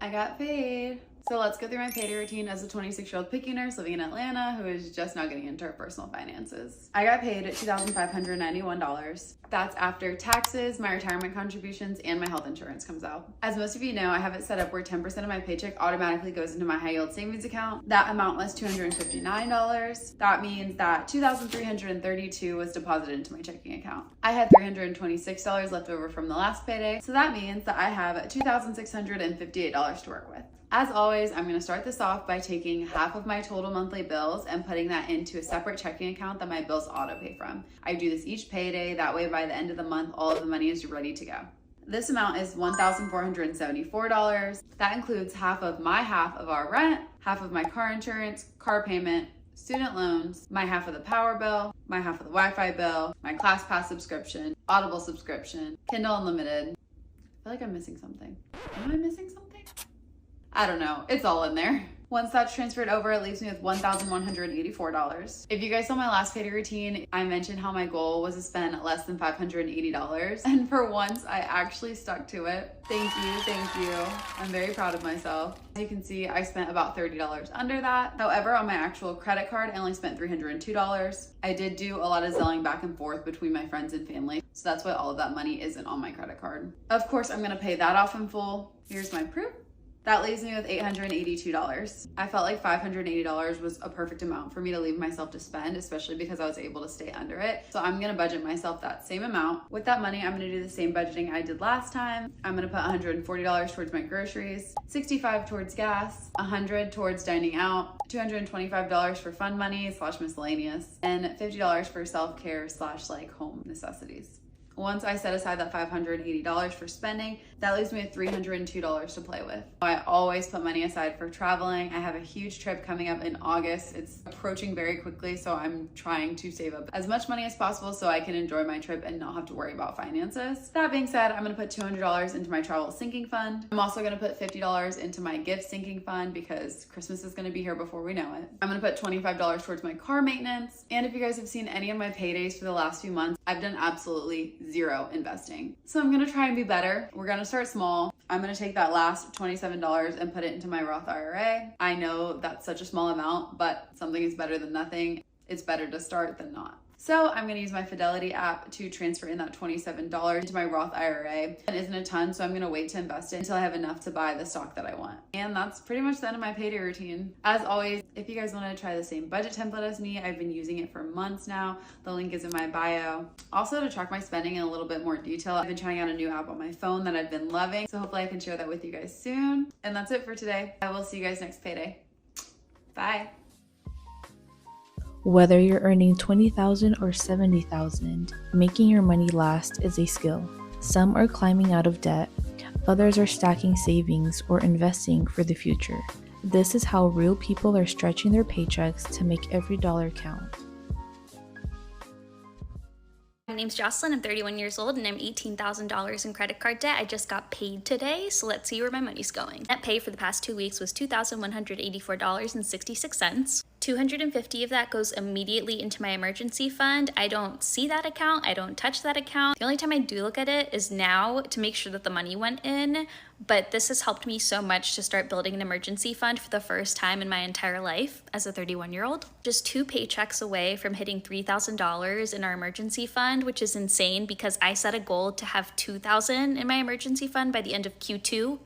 I got paid. So let's go through my payday routine as a 26-year-old PICU nurse living in Atlanta who is just now getting into her personal finances. I got paid at $2,591. That's after taxes, my retirement contributions, and my health insurance comes out. As most of you know, I have it set up where 10% of my paycheck automatically goes into my high yield savings account. That amount was $259. That means that $2,332 was deposited into my checking account. I had $326 left over from the last payday, so that means that I have $2,658 to work with. As always, I'm gonna start this off by taking half of my total monthly bills and putting that into a separate checking account that my bills auto pay from. I do this each payday, that way by the end of the month, all of the money is ready to go. This amount is $1,474. That includes half of our rent, half of my car insurance, car payment, student loans, my half of the power bill, my half of the Wi-Fi bill, my ClassPass subscription, Audible subscription, Kindle Unlimited. I feel like I'm missing something. Am I missing something? I don't know, it's all in there. Once that's transferred over, it leaves me with $1,184. If you guys saw my last payday routine, I mentioned how my goal was to spend less than $580. And for once, I actually stuck to it. Thank you. I'm very proud of myself. As you can see, I spent about $30 under that. However, on my actual credit card, I only spent $302. I did do a lot of Zelling back and forth between my friends and family. So that's why all of that money isn't on my credit card. Of course, I'm gonna pay that off in full. Here's my proof. That leaves me with $882. I felt like $580 was a perfect amount for me to leave myself to spend, especially because I was able to stay under it. So I'm gonna budget myself that same amount. With that money, I'm gonna do the same budgeting I did last time. I'm gonna put $140 towards my groceries, $65 towards gas, $100 towards dining out, $225 for fun money / miscellaneous, and $50 for self-care / like home necessities. Once I set aside that $580 for spending, that leaves me with $302 to play with. I always put money aside for traveling. I have a huge trip coming up in August. It's approaching very quickly, so I'm trying to save up as much money as possible so I can enjoy my trip and not have to worry about finances. That being said, I'm gonna put $200 into my travel sinking fund. I'm also gonna put $50 into my gift sinking fund because Christmas is gonna be here before we know it. I'm gonna put $25 towards my car maintenance. And if you guys have seen any of my paydays for the last few months, I've done absolutely zero investing. So I'm gonna try and be better. We're gonna start small. I'm gonna take that last $27 and put it into my Roth IRA. I know that's such a small amount, but something is better than nothing. It's better to start than not. So I'm gonna use my Fidelity app to transfer in that $27 into my Roth IRA. It isn't a ton, so I'm gonna wait to invest it until I have enough to buy the stock that I want. And that's pretty much the end of my payday routine. As always, if you guys wanna try the same budget template as me, I've been using it for months now. The link is in my bio. Also, to track my spending in a little bit more detail, I've been trying out a new app on my phone that I've been loving. So hopefully I can share that with you guys soon. And that's it for today. I will see you guys next payday. Bye. Whether you're earning $20,000 or $70,000, making your money last is a skill. Some are climbing out of debt, others are stacking savings or investing for the future. This is how real people are stretching their paychecks to make every dollar count. My name's Jocelyn, I'm 31 years old and I'm $18,000 in credit card debt. I just got paid today, so let's see where my money's going. Net pay for the past 2 weeks was $2,184.66. $250 of that goes immediately into my emergency fund. I don't see that account, I don't touch that account. The only time I do look at it is now to make sure that the money went in, but this has helped me so much to start building an emergency fund for the first time in my entire life as a 31-year-old. Just 2 paychecks away from hitting $3,000 in our emergency fund, which is insane because I set a goal to have $2,000 in my emergency fund by the end of Q2,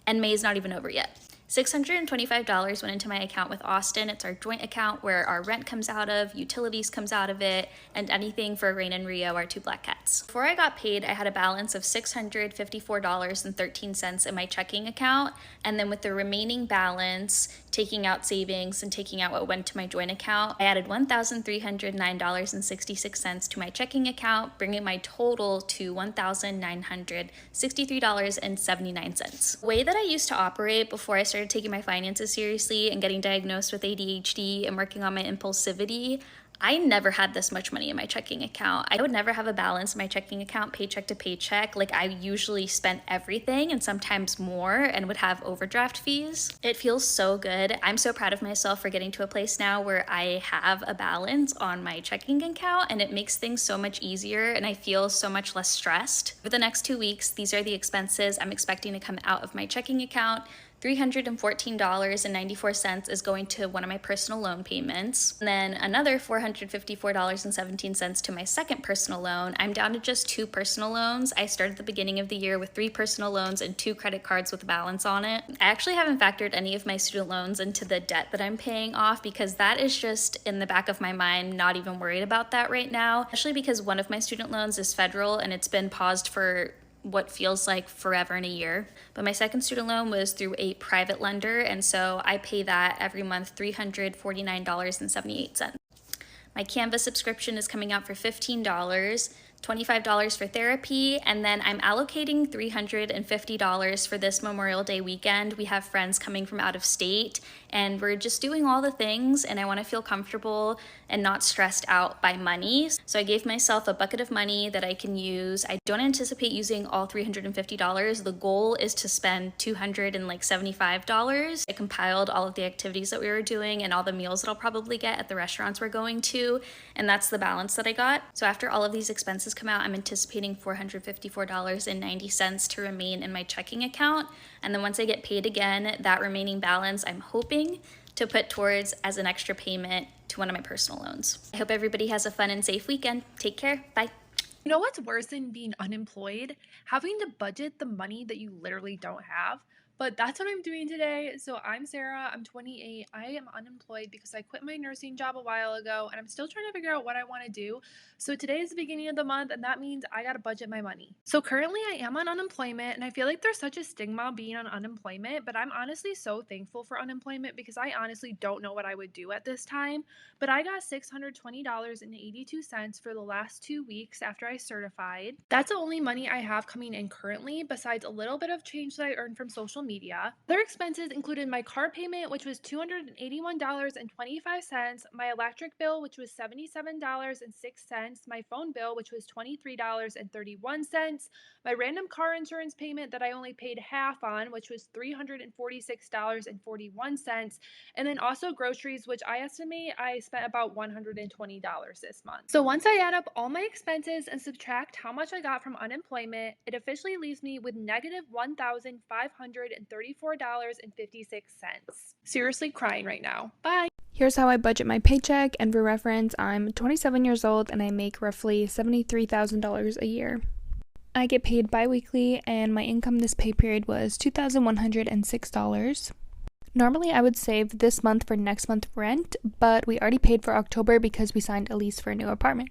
and May is not even over yet. $625 went into my account with Austin. It's our joint account where our rent comes out of, utilities comes out of it, and anything for Rain and Rio, our 2 black cats. Before I got paid, I had a balance of $654.13 in my checking account, and then with the remaining balance, taking out savings and taking out what went to my joint account, I added $1,309.66 to my checking account, bringing my total to $1,963.79. The way that I used to operate before I started taking my finances seriously and getting diagnosed with ADHD and working on my impulsivity, I never had this much money in my checking account. I would never have a balance in my checking account paycheck to paycheck. Like, I usually spent everything and sometimes more and would have overdraft fees. It feels so good. I'm so proud of myself for getting to a place now where I have a balance on my checking account, and it makes things so much easier and I feel so much less stressed. For the next 2 weeks, these are the expenses I'm expecting to come out of my checking account. $314.94 is going to one of my personal loan payments. And then another $454.17 to my second personal loan. I'm down to just 2 personal loans. I started at the beginning of the year with 3 personal loans and 2 credit cards with a balance on it. I actually haven't factored any of my student loans into the debt that I'm paying off because that is just in the back of my mind, not even worried about that right now, especially because one of my student loans is federal and it's been paused for what feels like forever and a year. But my second student loan was through a private lender, and so I pay that every month, $349.78. My Canva subscription is coming out for $15, $25 for therapy, and then I'm allocating $350 for this Memorial Day weekend. We have friends coming from out of state, and we're just doing all the things, and I want to feel comfortable and not stressed out by money. So I gave myself a bucket of money that I can use. I don't anticipate using all $350. The goal is to spend $275. I compiled all of the activities that we were doing and all the meals that I'll probably get at the restaurants we're going to, and that's the balance that I got. So after all of these expenses come out, I'm anticipating $454.90 to remain in my checking account. And then once I get paid again, that remaining balance I'm hoping to put towards as an extra payment to one of my personal loans. I hope everybody has a fun and safe weekend. Take care. Bye. You know what's worse than being unemployed? Having to budget the money that you literally don't have. But that's what I'm doing today. So I'm Sarah, I'm 28. I am unemployed because I quit my nursing job a while ago and I'm still trying to figure out what I want to do. So today is the beginning of the month and that means I got to budget my money. So currently I am on unemployment and I feel like there's such a stigma being on unemployment, but I'm honestly so thankful for unemployment because I honestly don't know what I would do at this time. But I got $620.82 for the last 2 weeks after I certified. That's the only money I have coming in currently besides a little bit of change that I earned from social media. Other expenses included my car payment, which was $281.25, my electric bill, which was $77.06, my phone bill, which was $23.31, my random car insurance payment that I only paid half on, which was $346.41, and then also groceries, which I estimate I spent about $120 this month. So once I add up all my expenses and subtract how much I got from unemployment, it officially leaves me with negative $1,534.56. Seriously crying right now. Bye. Here's how I budget my paycheck, and for reference, I'm 27 years old and I make roughly $73,000 a year. I get paid bi-weekly and my income this pay period was $2,106. Normally I would save this month for next month's rent, but we already paid for October because we signed a lease for a new apartment.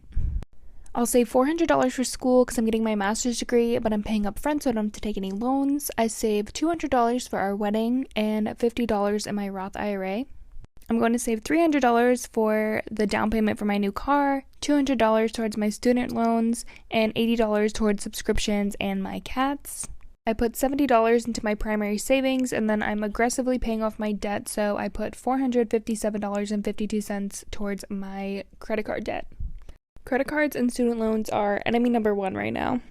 I'll save $400 for school because I'm getting my master's degree, but I'm paying up front so I don't have to take any loans. I save $200 for our wedding and $50 in my Roth IRA. I'm going to save $300 for the down payment for my new car, $200 towards my student loans, and $80 towards subscriptions and my cats. I put $70 into my primary savings, and then I'm aggressively paying off my debt, so I put $457.52 towards my credit card debt. Credit cards and student loans are enemy number 1 right now.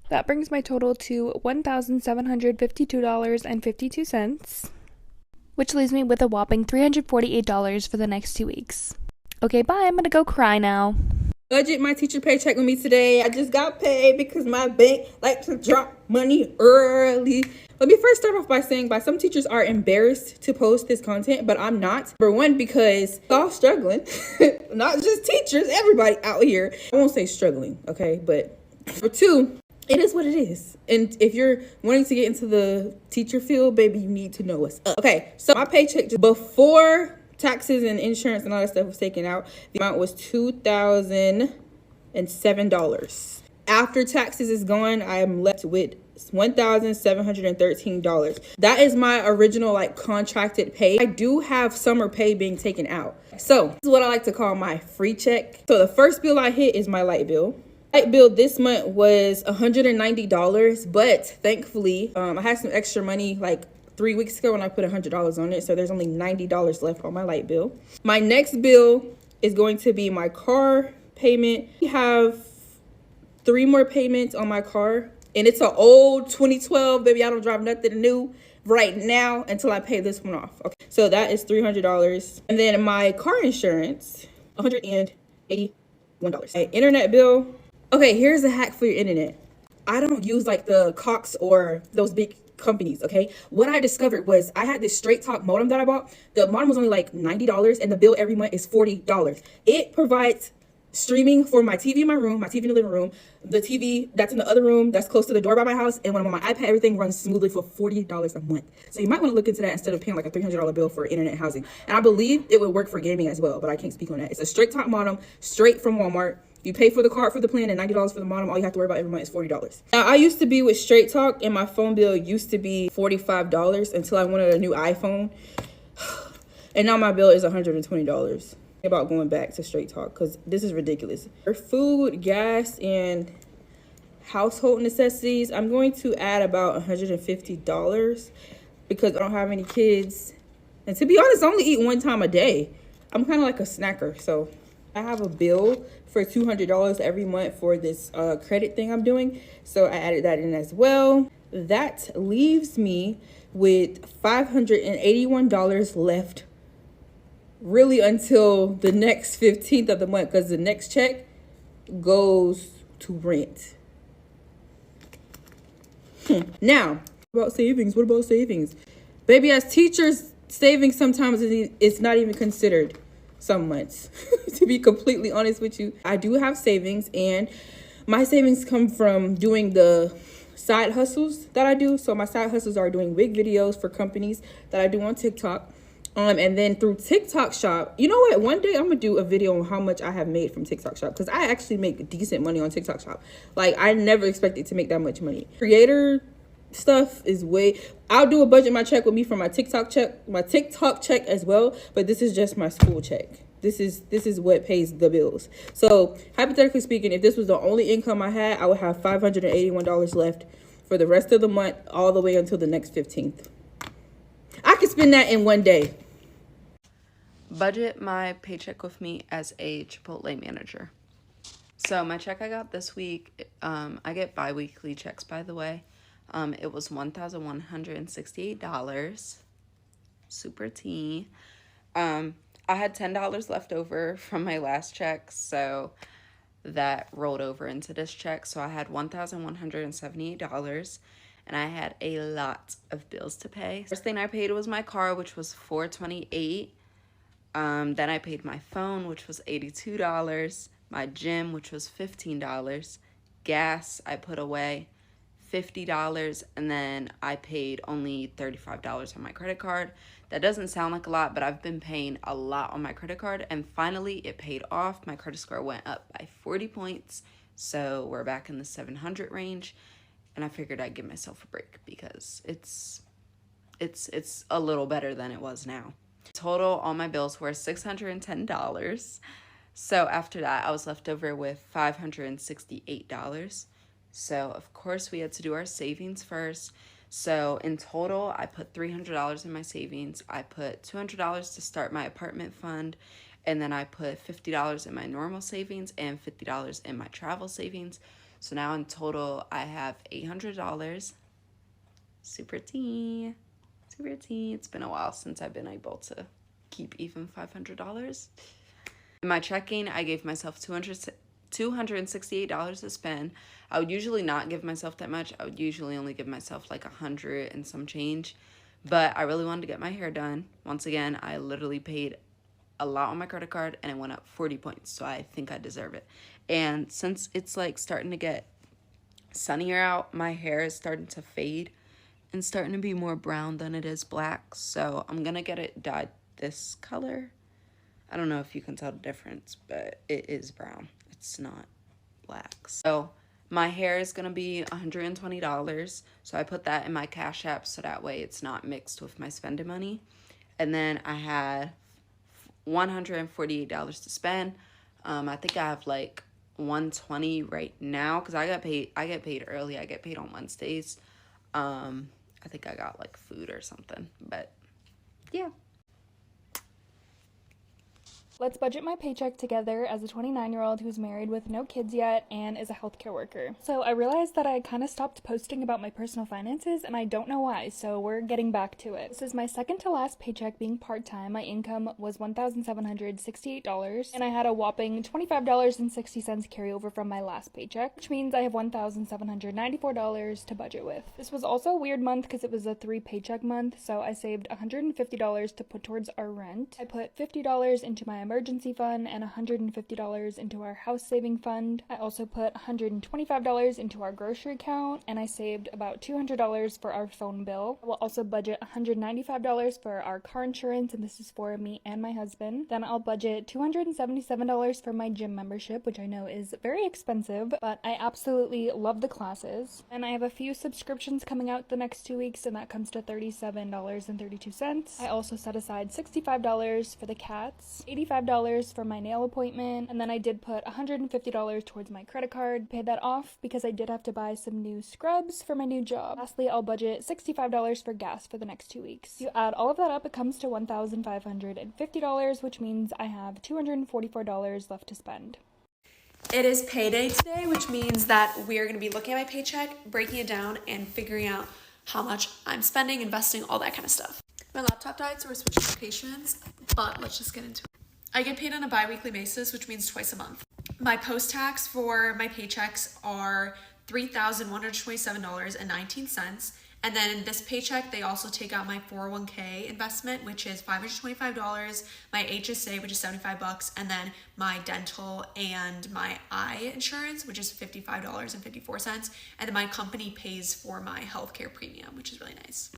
That brings my total to $1,752.52, which leaves me with a whopping $348 for the next 2 weeks. Okay, bye, I'm gonna go cry now. Budget my teacher paycheck with me today. I just got paid because my bank likes to drop money early. Let me first start off by saying some teachers are embarrassed to post this content, but I'm not. Number one, because we're all struggling. Not just teachers, everybody out here. I won't say struggling, okay? But number two, it is what it is. And if you're wanting to get into the teacher field, baby, you need to know what's up. Okay, so my paycheck just before taxes and insurance and all that stuff was taken out, the amount was $2,007. After taxes is gone, I am left with $1,713. That is my original contracted pay. I do have summer pay being taken out. So this is what I like to call my free check. So the first bill I hit is my light bill. Light bill this month was $190, but thankfully I had some extra money 3 weeks ago when I put $100 on it, so there's only $90 left on my light bill. My next bill is going to be my car payment. I have 3 more payments on my car, and it's an old 2012, baby. I don't drive nothing new right now until I pay this one off. Okay, so that is $300. And then my car insurance, $181. My internet bill. Okay, here's a hack for your internet. I don't use like the Cox or those big companies, okay? What I discovered was I had this Straight Talk modem that I bought. The modem was only like $90, and the bill every month is $40. It provides streaming for my TV in my room, my TV in the living room, the TV that's in the other room that's close to the door by my house, and when I'm on my iPad, everything runs smoothly for $40 a month. So you might want to look into that instead of paying like a $300 bill for internet housing. And I believe it would work for gaming as well, but I can't speak on that. It's a Straight Talk modem, straight from Walmart. You pay for the card for the plan and $90 for the modem. All you have to worry about every month is $40. Now, I used to be with Straight Talk, and my phone bill used to be $45 until I wanted a new iPhone. And now my bill is $120. About going back to Straight Talk because this is ridiculous. For food, gas, and household necessities, I'm going to add about $150 because I don't have any kids. And to be honest, I only eat 1 time a day. I'm kind of like a snacker, so I have a bill for $200 every month for this credit thing I'm doing. So I added that in as well. That leaves me with $581 left really until the next 15th of the month because the next check goes to rent. Now, what about savings? What about savings? Baby, as teachers, savings sometimes it's not even considered. Some months. To be completely honest with you, I do have savings, and my savings come from doing the side hustles that I do. So my side hustles are doing wig videos for companies that I do on TikTok. And then through TikTok Shop, you know what? One day I'm gonna do a video on how much I have made from TikTok Shop because I actually make decent money on TikTok Shop. Like, I never expected to make that much money. Creator stuff is I'll do a budget my check with me for my TikTok check as well, but this is just my school check. This is what pays the bills. So hypothetically speaking, if this was the only income I had, I would have $581 left for the rest of the month, all the way until the next 15th. I could spend that in one day. Budget my paycheck with me as a Chipotle manager. So my check I got this week, I get bi-weekly checks, by the way. It was $1,168. Super tea. I had $10 left over from my last check, so that rolled over into this check. So I had $1,178, and I had a lot of bills to pay. First thing I paid was my car, which was $428. Then I paid my phone, which was $82. My gym, which was $15. Gas, I put away $50, and then I paid only $35 on my credit card. That doesn't sound like a lot, but I've been paying a lot on my credit card, and finally it paid off. My credit score went up by 40 points, so we're back in the 700 range, and I figured I'd give myself a break because it's a little better than it was now. Total, all my bills were $610. So after that, I was left over with $568. So of course we had to do our savings first. So in total, I put $300 in my savings. I put $200 to start my apartment fund, and then I put $50 in my normal savings and $50 in my travel savings. So now in total, I have $800. Super tea. Super tea. It's been a while since I've been able to keep even $500. In my checking, I gave myself $268 to spend. I would usually not give myself that much. I would usually only give myself like $100 and some change, but I really wanted to get my hair done. Once again, I literally paid a lot on my credit card, and it went up 40 points, so I think I deserve it. And since it's like starting to get sunnier out, my hair is starting to fade and starting to be more brown than it is black, so I'm gonna get it dyed this color. I don't know if you can tell the difference, but it is brown. It's not black. So my hair is gonna be $120. So I put that in my Cash App so that way it's not mixed with my spending money. And then I had $148 to spend. I think I have like $120 right now because I get paid early. I get paid on Wednesdays. I think I got like food or something, but yeah. Let's budget my paycheck together as a 29-year-old who's married with no kids yet and is a healthcare worker. So I realized that I kind of stopped posting about my personal finances and I don't know why, so we're getting back to it. This is my second to last paycheck being part-time. My income was $1,768 and I had a whopping $25.60 carryover from my last paycheck, which means I have $1,794 to budget with. This was also a weird month because it was a 3 paycheck month, so I saved $150 to put towards our rent. I put $50 into my emergency fund and $150 into our house saving fund. I also put $125 into our grocery account, and I saved about $200 for our phone bill. I will also budget $195 for our car insurance, and this is for me and my husband. Then I'll budget $277 for my gym membership, which I know is very expensive, but I absolutely love the classes. And I have a few subscriptions coming out the next 2 weeks, and that comes to $37.32. I also set aside $65 for the cats, $85 for my nail appointment, and then I did put $150 towards my credit card, paid that off because I did have to buy some new scrubs for my new job. Lastly, I'll budget $65 for gas for the next 2 weeks. If you add all of that up, it comes to $1,550, which means I have $244 left to spend. It is payday today, which means that we are going to be looking at my paycheck, breaking it down, and figuring out how much I'm spending, investing, all that kind of stuff. My laptop died, so we're switching locations, but let's just get into it. I get paid on a bi-weekly basis, which means twice a month. My post-tax for my paychecks are $3,127.19. And then in this paycheck, they also take out my 401k investment, which is $525, my HSA, which is $75, and then my dental and my eye insurance, which is $55.54. And then my company pays for my healthcare premium, which is really nice.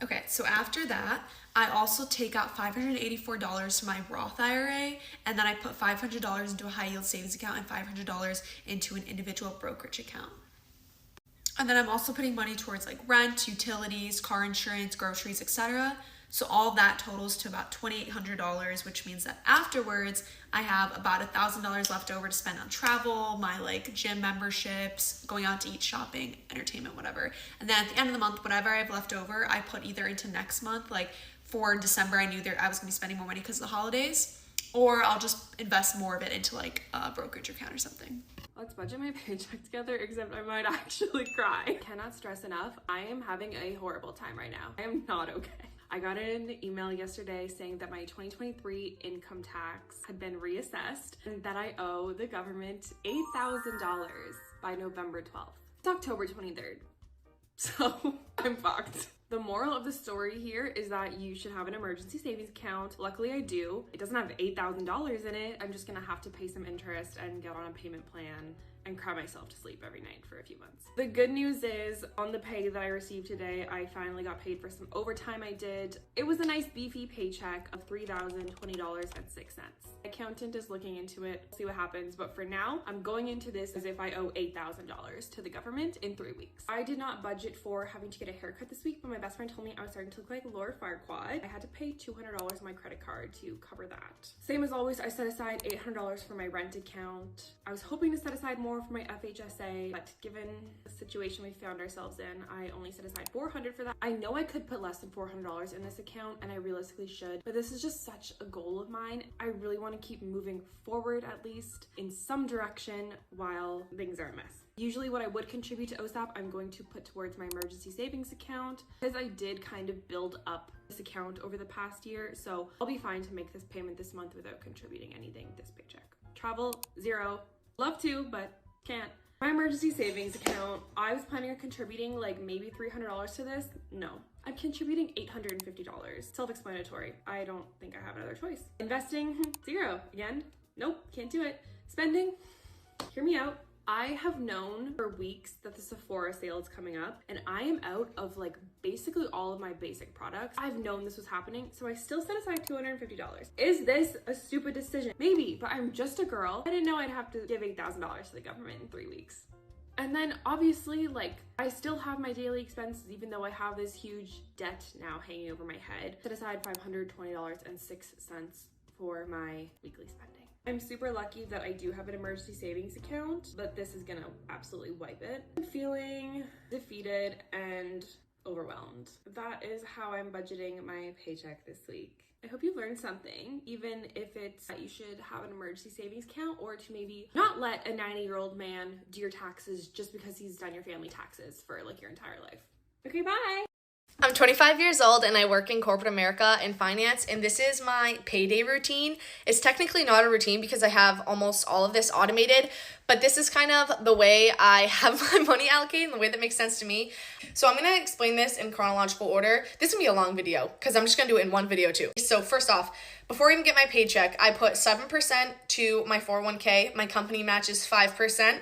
Okay, so after that, I also take out $584 to my Roth IRA, and then I put $500 into a high yield savings account and $500 into an individual brokerage account. And then I'm also putting money towards like rent, utilities, car insurance, groceries, etc. So all of that totals to about $2,800, which means that afterwards I have about $1,000 left over to spend on travel, my like gym memberships, going out to eat, shopping, entertainment, whatever. And then at the end of the month, whatever I have left over, I put either into next month, like for December, I knew that I was gonna be spending more money because of the holidays, or I'll just invest more of it into like a brokerage account or something. Let's budget my paycheck together, except I might actually cry. I cannot stress enough. I am having a horrible time right now. I am not okay. I got an email yesterday saying that my 2023 income tax had been reassessed and that I owe the government $8,000 by November 12th. It's October 23rd. So I'm fucked. The moral of the story here is that you should have an emergency savings account. Luckily I do. It doesn't have $8,000 in it. I'm just gonna have to pay some interest and get on a payment plan and cry myself to sleep every night for a few months. The good news is on the pay that I received today, I finally got paid for some overtime I did. It was a nice beefy paycheck of $3,020.06. My accountant is looking into it, see what happens, but for now, I'm going into this as if I owe $8,000 to the government in 3 weeks. I did not budget for having to get a haircut this week, but my best friend told me I was starting to look like Laura Farquaad. I had to pay $200 on my credit card to cover that. Same as always, I set aside $800 for my rent account. I was hoping to set aside more for my FHSA, but given the situation we found ourselves in, I only set aside $400 for that. I know I could put less than $400 in this account, and I realistically should, but this is just such a goal of mine. I really want to keep moving forward, at least in some direction, while things are a mess. Usually what I would contribute to OSAP, I'm going to put towards my emergency savings account, because I did kind of build up this account over the past year, so I'll be fine to make this payment this month without contributing anything this paycheck. Travel, $0. Love to, but can't. My emergency savings account, I was planning on contributing like maybe $300 to this. No, I'm contributing $850. Self-explanatory. I don't think I have another choice. Investing, $0. Again, nope, can't do it. Spending, hear me out. I have known for weeks that the Sephora sale is coming up, and I am out of like basically all of my basic products. I've known this was happening, so I still set aside $250. Is this a stupid decision? Maybe, but I'm just a girl. I didn't know I'd have to give $8,000 to the government in 3 weeks. And then obviously, like, I still have my daily expenses, even though I have this huge debt now hanging over my head. Set aside $520.06 for my weekly spending. I'm super lucky that I do have an emergency savings account, but this is gonna absolutely wipe it. I'm feeling defeated and overwhelmed. That is how I'm budgeting my paycheck this week. I hope you learned something, even if it's that you should have an emergency savings account, or to maybe not let a 90-year-old man do your taxes just because he's done your family taxes for like your entire life. Okay, bye. I'm 25 years old and I work in corporate America in finance, and this is my payday routine. It's technically not a routine because I have almost all of this automated, but this is kind of the way I have my money allocated and the way that makes sense to me. So I'm going to explain this in chronological order. This is going to be a long video because I'm just going to do it in one video too. So first off, before I even get my paycheck, I put 7% to my 401k. My company matches 5%.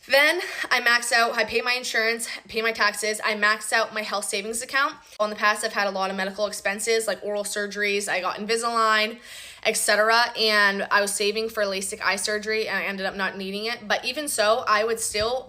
Then I max out, I pay my insurance, pay my taxes, I max out my health savings account. In the past, I've had a lot of medical expenses like oral surgeries, I got Invisalign, etc. And I was saving for LASIK eye surgery and I ended up not needing it. But even so, I'm still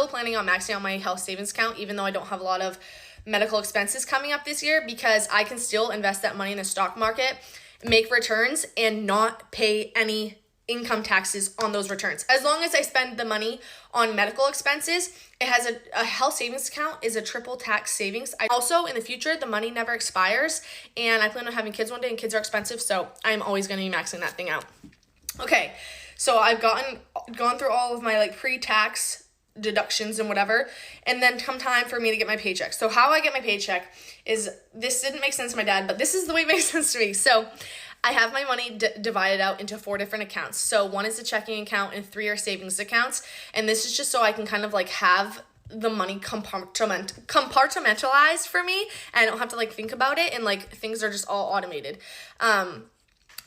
planning on maxing out my health savings account, even though I don't have a lot of medical expenses coming up this year, because I can still invest that money in the stock market, make returns, and not pay any income taxes on those returns. As long as I spend the money on medical expenses, it has a health savings account is a triple tax savings. Also, in the future, the money never expires, and I plan on having kids one day, and kids are expensive, so I'm always going to be maxing that thing out. Okay, so I've gone through all of my like pre-tax deductions and whatever, and then come time for me to get my paycheck. So how I get my paycheck is, this didn't make sense to my dad, but this is the way it makes sense to me. So I have my money divided out into 4 different accounts. So 1 is a checking account and 3 are savings accounts. And this is just so I can kind of like have the money compartmentalized for me, and I don't have to like think about it, and like things are just all automated.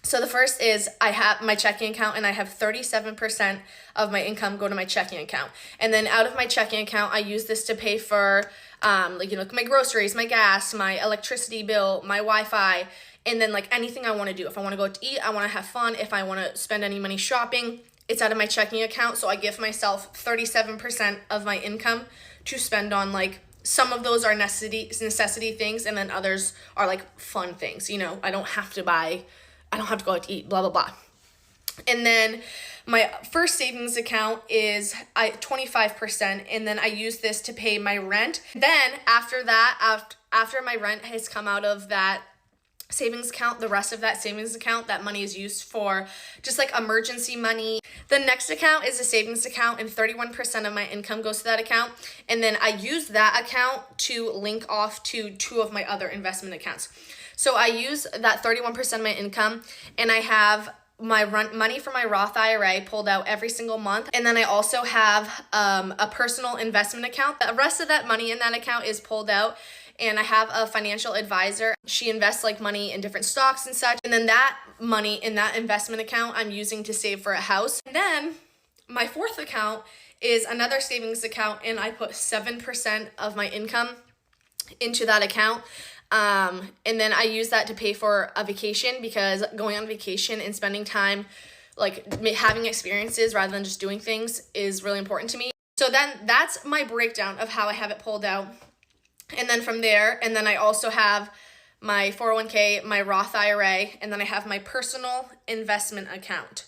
So the first is I have my checking account, and I have 37% of my income go to my checking account. And then out of my checking account, I use this to pay for my groceries, my gas, my electricity bill, my Wi-Fi, and then like anything I want to do. If I want to go out to eat, I want to have fun, if I want to spend any money shopping, it's out of my checking account. So I give myself 37% of my income to spend on, like, some of those are necessity things, and then others are like fun things. I don't have to go out to eat, blah, blah, blah. And then my first savings account is 25%, and then I use this to pay my rent. Then after that, after my rent has come out of that savings account, the rest of that savings account, that money is used for just like emergency money. The next account is a savings account, and 31% of my income goes to that account. And then I use that account to link off to 2 of my other investment accounts. So I use that 31% of my income, and I have my money for my Roth IRA pulled out every single month. And then I also have a personal investment account. The rest of that money in that account is pulled out, and I have a financial advisor. She invests like money in different stocks and such. And then that money in that investment account I'm using to save for a house. And then my 4th account is another savings account, and I put 7% of my income into that account. And then I use that to pay for a vacation, because going on vacation and spending time, like having experiences rather than just doing things, is really important to me. So then that's my breakdown of how I have it pulled out. And then from there, and then I also have my 401k, my Roth IRA, and then I have my personal investment account.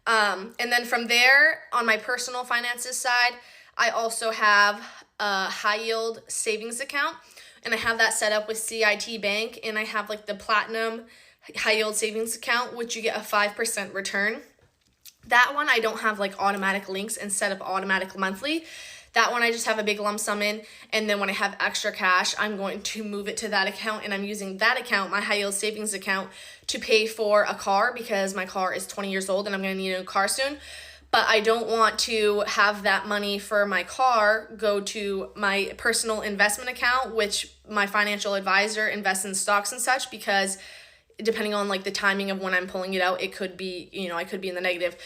And then from there, on my personal finances side, I also have a high yield savings account, and I have that set up with CIT Bank, and I have like the platinum high yield savings account, which you get a 5% return. That one I don't have like automatic links instead of automatic monthly. That one I just have a big lump sum in, and then when I have extra cash, I'm going to move it to that account, and I'm using that account, my high yield savings account, to pay for a car, because my car is 20 years old and I'm going to need a new car soon. But I don't want to have that money for my car go to my personal investment account, which my financial advisor invests in stocks and such, because depending on like the timing of when I'm pulling it out, it could be, I could be in the negative.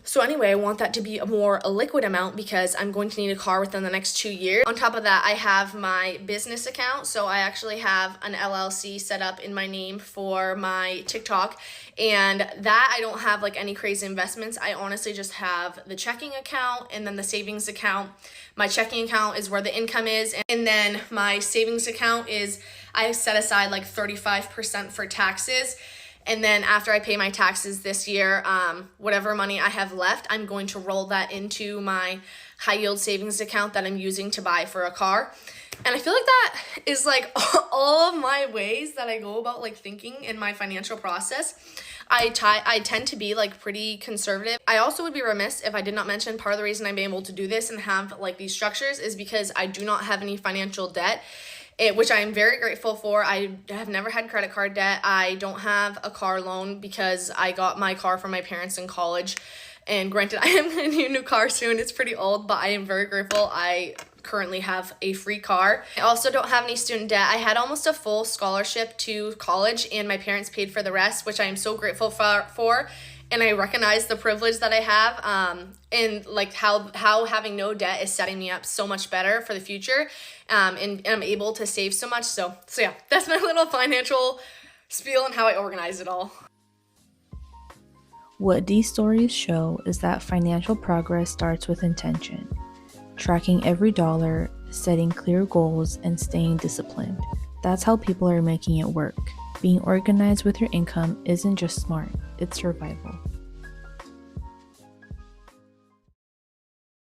So anyway, I want that to be a more liquid amount, because I'm going to need a car within the next 2 years. On top of that, I have my business account. So I actually have an LLC set up in my name for my TikTok, and that I don't have like any crazy investments. I honestly just have the checking account and then the savings account. My checking account is where the income is, and then my savings account is, I set aside like 35% for taxes. And then after I pay my taxes this year, whatever money I have left, I'm going to roll that into my high yield savings account that I'm using to buy for a car. And I feel like that is like all of my ways that I go about like thinking in my financial process. I tend to be like pretty conservative. I also would be remiss if I did not mention part of the reason I'm able to do this and have like these structures is because I do not have any financial debt, which I am very grateful for. I have never had credit card debt. I don't have a car loan because I got my car from my parents in college. And granted, I am going to need a new car soon. It's pretty old, but I am very grateful I currently have a free car. I also don't have any student debt. I had almost a full scholarship to college and my parents paid for the rest, which I am so grateful for. And I recognize the privilege that I have, and like how having no debt is setting me up so much better for the future, and I'm able to save so much. So yeah, that's my little financial spiel and how I organize it all. What these stories show is that financial progress starts with intention, tracking every dollar, setting clear goals, and staying disciplined. That's how people are making it work. Being organized with your income isn't just smart, it's survival.